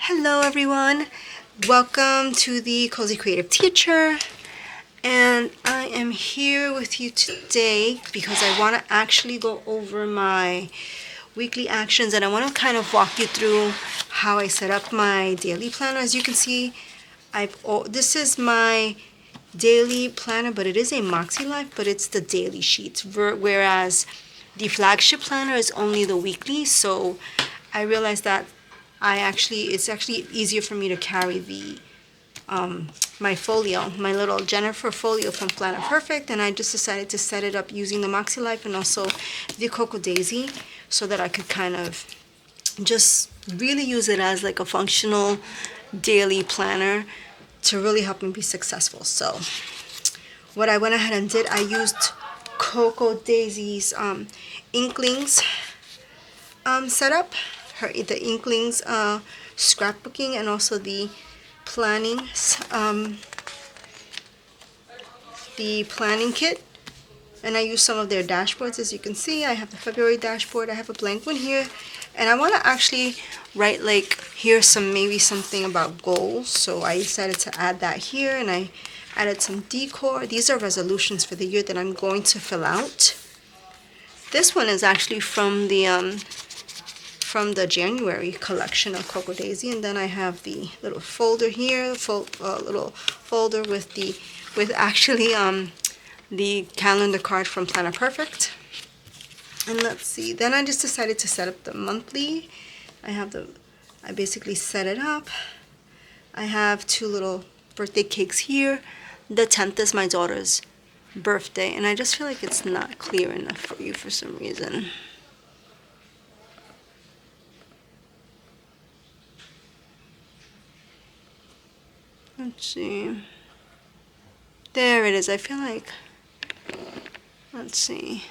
Hello everyone, welcome to the Cozy Creative Teacher, and I am here with you today because I want to actually go over my weekly actions, and I want to kind of walk you through how I set up my daily planner. As you can see, this is my daily planner, but it is a Makselife, but it's the daily sheets, whereas the flagship planner is only the weekly. So I realized that it's actually easier for me to carry the my folio, my little Jennifer folio from Planet Perfect, and I just decided to set it up using the Makselife and also the Cocoa Daisy, so that I could kind of just really use it as like a functional daily planner to really help me be successful. So what I went ahead and did, I used Cocoa Daisy's Inklings setup, the Inklings scrapbooking, and also the planning kit. And I use some of their dashboards. As you can see, I have the February dashboard. I have a blank one here, and I want to actually write like maybe something about goals. So I decided to add that here, and I added some decor. These are resolutions for the year that I'm going to fill out. This one is actually from the January collection of Cocoa Daisy, and then I have the little folder here, little folder with actually the calendar card from Planet Perfect. And let's see, then I just decided to set up the monthly. I basically set it up. I have two little birthday cakes here. The 10th is my daughter's birthday, and I just feel like it's not clear enough for you for some reason. Let's see. There it is. I feel like, let's see.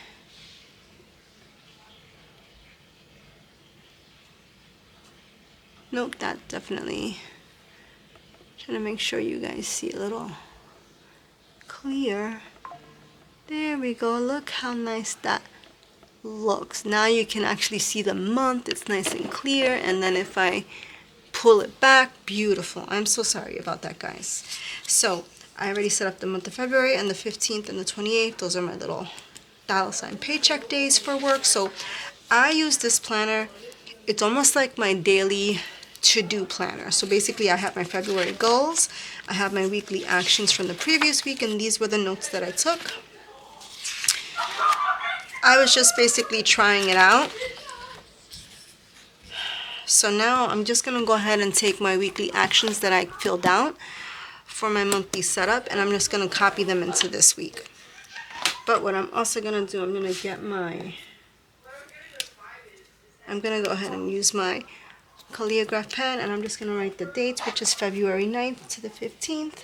Nope, that definitely, trying to make sure you guys see a little clear. There we go. Look how nice that looks. Now you can actually see the month. It's nice and clear. And then if I pull it back, beautiful. I'm so sorry about that, guys. So I already set up the month of February, and the 15th and the 28th. Those are my little $ paycheck days for work. So I use this planner. It's almost like my daily to-do planner. So basically I have my February goals, I have my weekly actions from the previous week, and these were the notes that I took. I was just basically trying it out. So now I'm just going to go ahead and take my weekly actions that I filled out for my monthly setup, and I'm just going to copy them into this week. But what I'm also going to do, I'm going to go ahead and use my calligraph pen, and I'm just going to write the dates, which is February 9th to the 15th.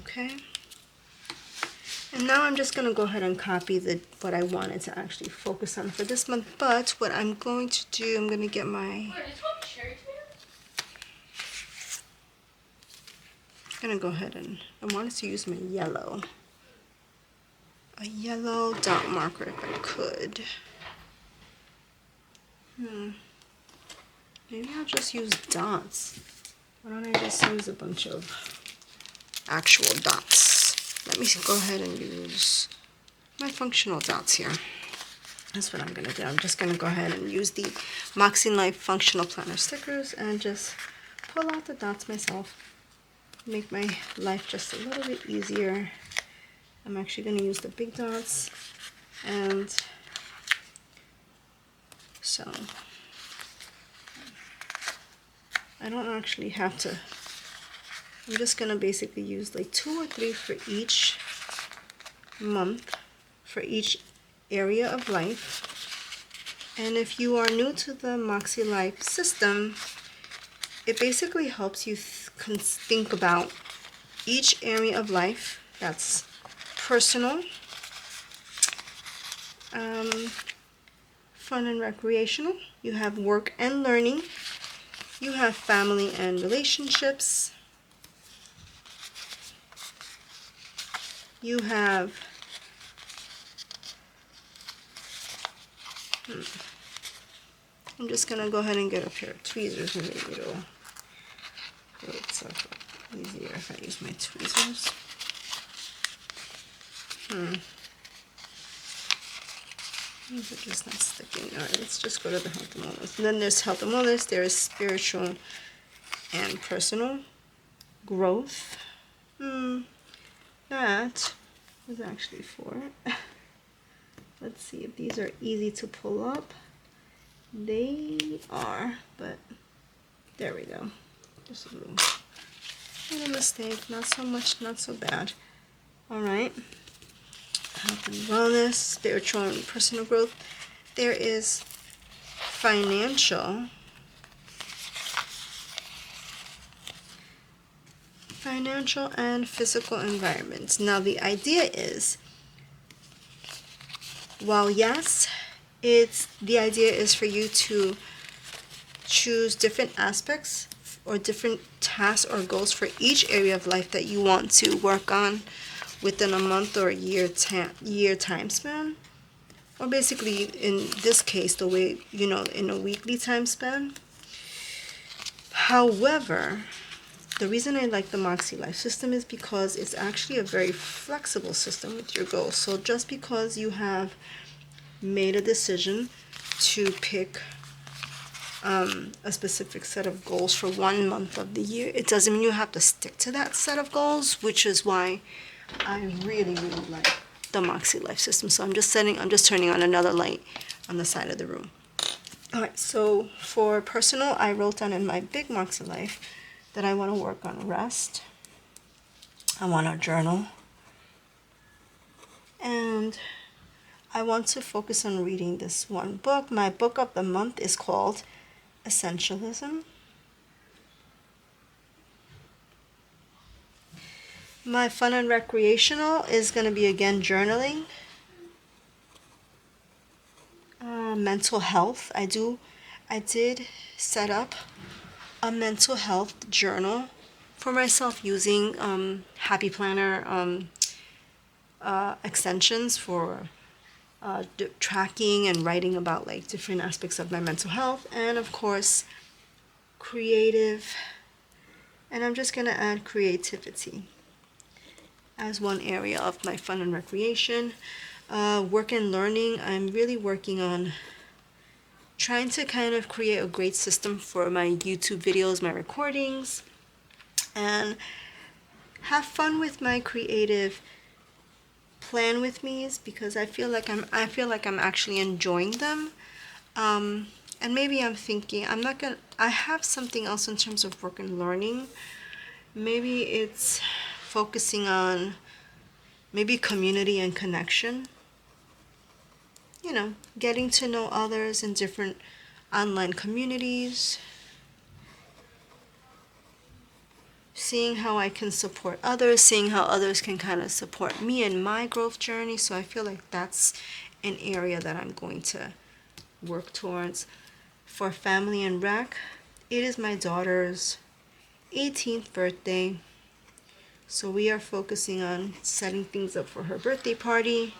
Okay. And now I'm just going to go ahead and copy what I wanted to actually focus on for this month. But what I'm going to do, I'm going to get my... I'm going to go ahead and... I wanted to use my yellow. A yellow dot marker if I could. Maybe I'll just use dots. Why don't I just use a bunch of actual dots? Let me go ahead and use my functional dots here. That's what I'm going to do. I'm just going to go ahead and use the MoxieLife functional planner stickers and just pull out the dots myself. Make my life just a little bit easier. I'm actually going to use the big dots, and so I don't actually have to. I'm just going to basically use like 2 or 3 for each month, for each area of life. And if you are new to the MoxieLife system, it basically helps you think about each area of life. That's personal, fun and recreational. You have work and learning. You have family and relationships. You have I'm just gonna go ahead and get a pair of tweezers, and maybe it'll make itself easier if I use my tweezers. These are just not sticking. Alright, let's just go to the health and wellness. And then there's health and wellness, there is spiritual and personal growth. That was actually for it. Let's see if these are easy to pull up. They are, but there we go. Just a little mistake. Not so much, not so bad. Alright. Health and wellness, spiritual and personal growth. There is financial and physical environments. Now the idea is, while yes, the idea is for you to choose different aspects or different tasks or goals for each area of life that you want to work on within a month or a year time span, or basically in this case the way, in a weekly time span. However, the reason I like the MoxieLife system is because it's actually a very flexible system with your goals. So just because you have made a decision to pick a specific set of goals for 1 month of the year, it doesn't mean you have to stick to that set of goals, which is why I really, really like the MoxieLife system. So I'm just turning on another light on the side of the room. Alright, so for personal, I wrote down in my big MoxieLife that I want to work on rest. I want to journal. And I want to focus on reading this one book. My book of the month is called Essentialism. My fun and recreational is going to be, again, journaling. Mental health. I did set up a mental health journal for myself using Happy Planner extensions for tracking and writing about like different aspects of my mental health, and of course creative. And I'm just going to add creativity as one area of my fun and recreation. Work and learning, I'm really working on trying to kind of create a great system for my YouTube videos, my recordings, and have fun with my creative plan with me's, because I feel like I'm actually enjoying them. And maybe I'm thinking I have something else in terms of work and learning. Maybe it's focusing on maybe community and connection. Getting to know others in different online communities, seeing how I can support others, seeing how others can kind of support me in my growth journey. So I feel like that's an area that I'm going to work towards. For family and rec, it is my daughter's 18th birthday. So we are focusing on setting things up for her birthday party.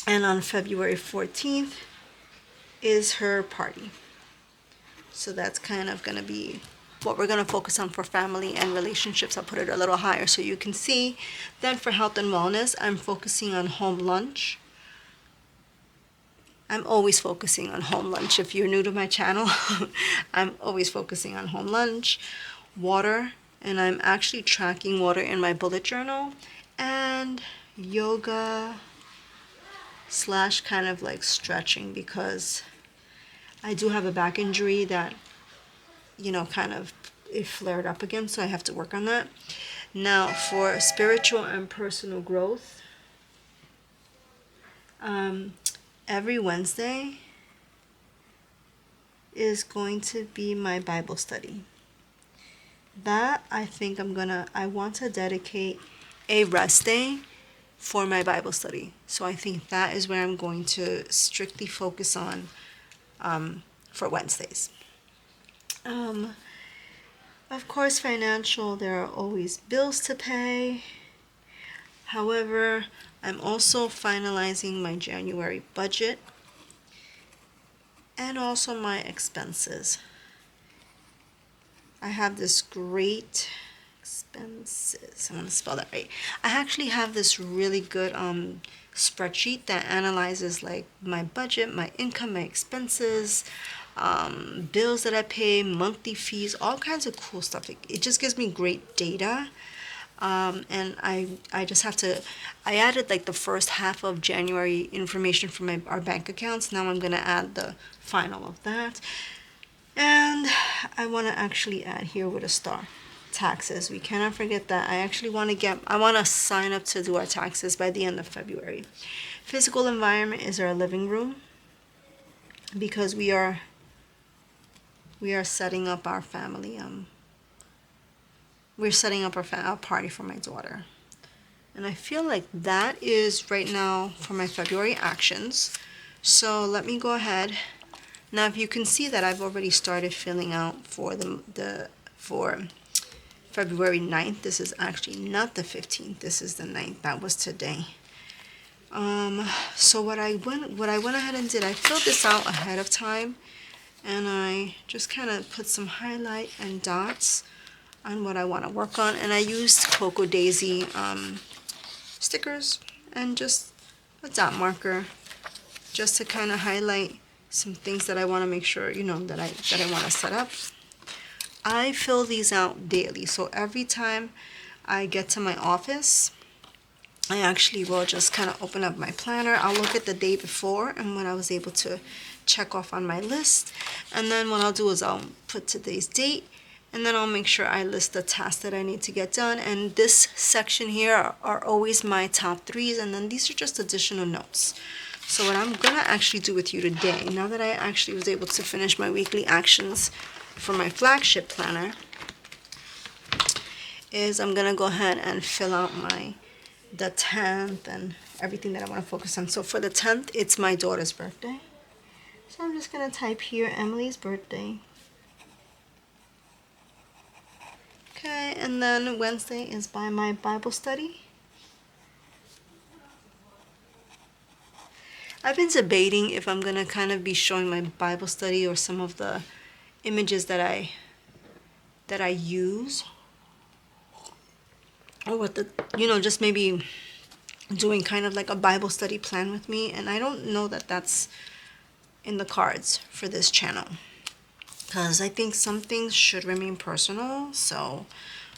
And on February 14th is her party. So that's kind of going to be what we're going to focus on for family and relationships. I'll put it a little higher so you can see. Then for health and wellness, I'm focusing on home lunch. I'm always focusing on home lunch. If you're new to my channel, I'm always focusing on home lunch. Water, and I'm actually tracking water in my bullet journal. And yoga / kind of like stretching, because I do have a back injury that, kind of it flared up again, so I have to work on that. Now for spiritual and personal growth, every Wednesday is going to be my Bible study. That I want to dedicate a rest day for my Bible study. So I think that is where I'm going to strictly focus on for Wednesdays. Of course, financial, there are always bills to pay. However, I'm also finalizing my January budget. and also my expenses. I have this great expenses. I'm gonna spell that right. I actually have this really good spreadsheet that analyzes like my budget, my income, my expenses, bills that I pay, monthly fees, all kinds of cool stuff. It just gives me great data. And I just have to, I added like the first half of January information from our bank accounts. Now I'm gonna add the final of that. And I want to actually add here with a star, taxes. We cannot forget that. I want to sign up to do our taxes by the end of February. Physical environment is our living room, because we are setting up our family. We're setting up our party for my daughter. And I feel like that is right now for my February actions. So let me go ahead. Now, if you can see that I've already started filling out for for February 9th. This is actually not the 15th. This is the 9th. That was today. So what I went ahead and did, I filled this out ahead of time, and I just kind of put some highlight and dots on what I want to work on, and I used Cocoa Daisy stickers and just a dot marker just to kind of highlight some things that I want to make sure, that I want to set up. I fill these out daily, so every time I get to my office, I actually will just kind of open up my planner. I'll look at the day before and what I was able to check off on my list, and then what I'll do is I'll put today's date, and then I'll make sure I list the tasks that I need to get done. And this section here are always my top threes, and then these are just additional notes. So what I'm gonna actually do with you today, now that I actually was able to finish my weekly actions for my flagship planner, is I'm gonna go ahead and fill out the 10th and everything that I want to focus on. So for the 10th, it's my daughter's birthday. So I'm just gonna type here Emily's birthday. Okay, and then Wednesday is by my Bible study. I've been debating if I'm gonna kind of be showing my Bible study or some of the images that I use, or what just maybe doing kind of like a Bible study plan with me. And I don't know that that's in the cards for this channel, because I think some things should remain personal. So,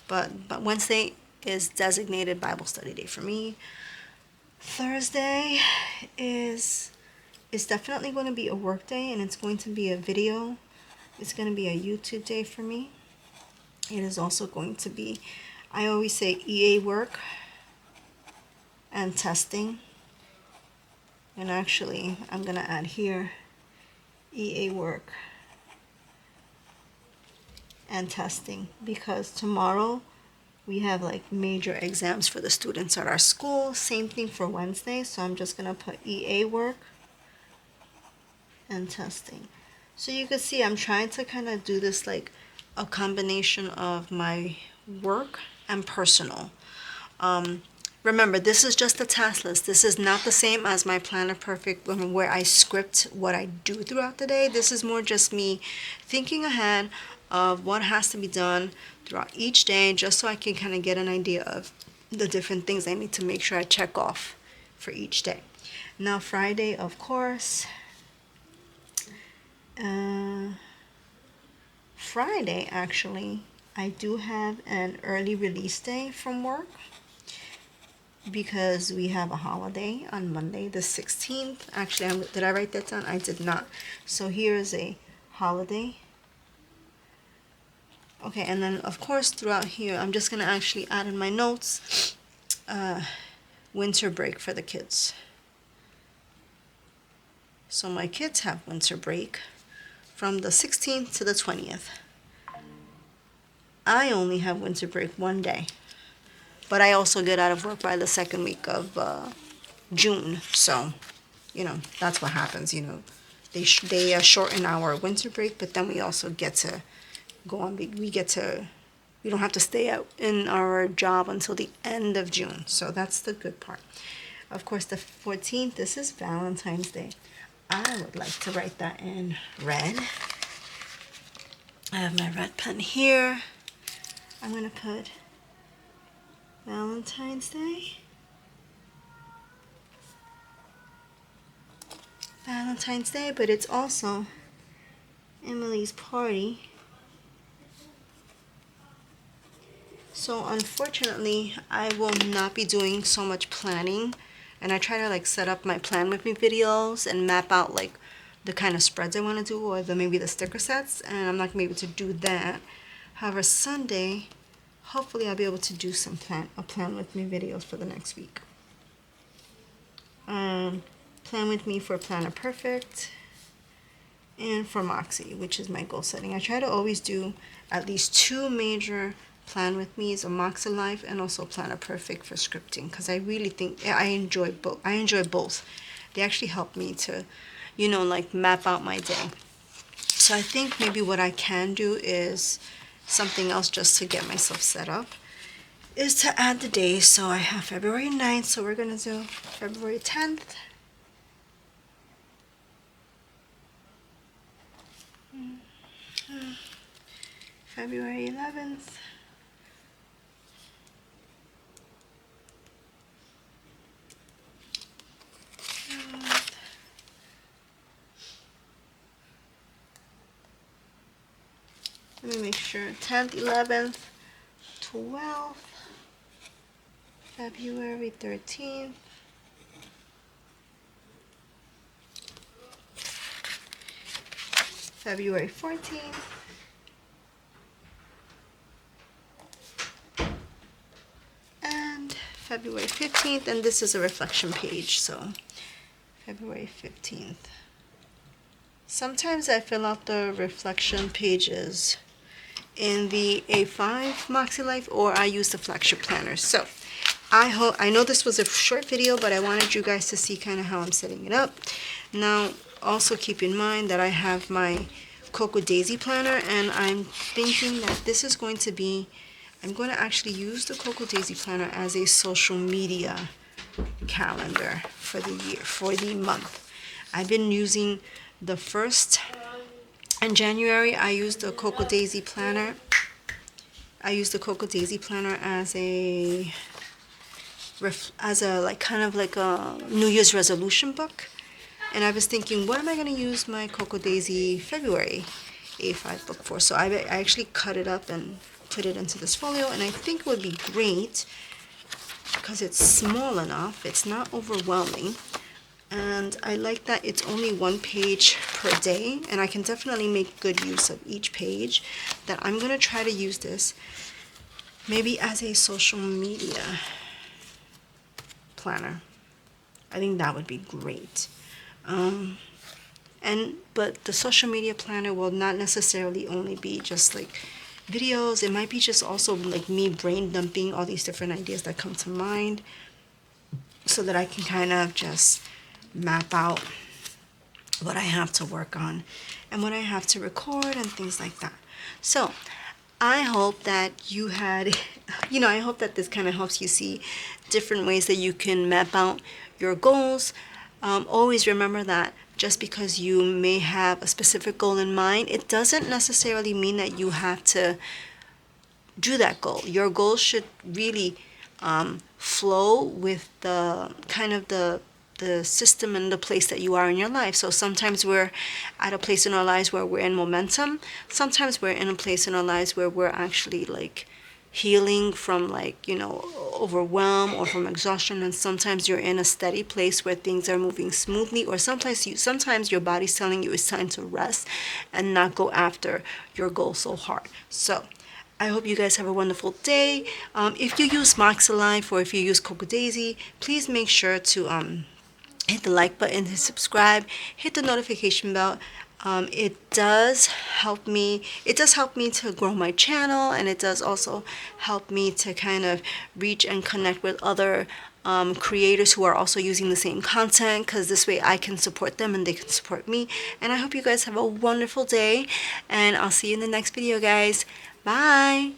but Wednesday is designated Bible study day for me. Thursday is definitely going to be a work day, and it's going to be a video. It's going to be a YouTube day for me. It is also going to be, I always say, EA work and testing. And actually, I'm going to add here EA work and testing, because tomorrow we have like major exams for the students at our school. Same thing for Wednesday. So I'm just going to put EA work and testing. So you can see I'm trying to kind of do this like a combination of my work and personal. Remember, this is just a task list. This is not the same as my Planner Perfect, where I script what I do throughout the day. This is more just me thinking ahead of what has to be done throughout each day, just so I can kind of get an idea of the different things I need to make sure I check off for each day. Now Friday, of course, Friday actually, I do have an early release day from work, because we have a holiday on Monday the 16th. Actually, did I write that down? I did not. So here's a holiday. Okay, and then of course throughout here, I'm just going to actually add in my notes, winter break for the kids. So my kids have winter break from the 16th to the 20th. I only have winter break one day, but I also get out of work by the second week of June. So, that's what happens. They shorten our winter break, but then we also get to go on. We don't have to stay out in our job until the end of June. So that's the good part. Of course, the 14th, this is Valentine's Day. I would like to write that in red. I have my red pen here. I'm going to put Valentine's Day. Valentine's Day, but it's also Emily's party. So unfortunately, I will not be doing so much planning, and I try to like set up my plan with me videos and map out like the kind of spreads I want to do, or maybe the sticker sets, and I'm not gonna be able to do that. However, Sunday, hopefully I'll be able to do some plan with me videos for the next week. Plan with me for Planner Perfect and for Moxie, which is my goal setting. I try to always do at least 2 major plan with me, is a MoxieLife and also Planner Perfect for scripting, because I really think I enjoy both. They actually help me to, you know, like map out my day. So I think maybe what I can do is something else just to get myself set up is to add the days. So I have February 9th, so we're gonna do February 10th. February 11th. Let me make sure. 10th, 11th, 12th, February 13th, February 14th, and February 15th, and this is a reflection page, so February 15th. Sometimes I fill out the reflection pages in the A5 MoxieLife, or I use the flagship planner. So I know this was a short video, but I wanted you guys to see kind of how I'm setting it up. Now, also keep in mind that I have my Cocoa Daisy planner, and I'm thinking that this is going to be, I'm going to actually use the Cocoa Daisy planner as a social media calendar for the year, for the month. I've been using the first, in January, I used the Cocoa Daisy planner. I used the Cocoa Daisy planner as a like kind of like a New Year's resolution book. And I was thinking, what am I going to use my Cocoa Daisy February A5 book for? So I actually cut it up and put it into this folio, and I think it would be great because it's small enough, it's not overwhelming, and I like that it's only 1 page per day, and I can definitely make good use of each page. That I'm going to try to use this maybe as a social media planner. I think that would be great. But the social media planner will not necessarily only be just like videos. It might be just also like me brain dumping all these different ideas that come to mind, so that I can kind of just map out what I have to work on and what I have to record and things like that. So I hope that you had, I hope that this kind of helps you see different ways that you can map out your goals. Always remember that just because you may have a specific goal in mind, it doesn't necessarily mean that you have to do that goal. Your goal should really flow with the kind of the system and the place that you are in your life. So sometimes we're at a place in our lives where we're in momentum. Sometimes we're in a place in our lives where we're actually like healing from overwhelm or from exhaustion, and sometimes you're in a steady place where things are moving smoothly, or sometimes your body's telling you it's time to rest and not go after your goal so hard. So I hope you guys have a wonderful day. If you use MoxieLife or if you use Cocoa Daisy, please make sure to hit the like button, hit subscribe, hit the notification bell. It does help me to grow my channel, and it does also help me to kind of reach and connect with other creators who are also using the same content, because this way I can support them and they can support me. And I hope you guys have a wonderful day, and I'll see you in the next video, guys. Bye.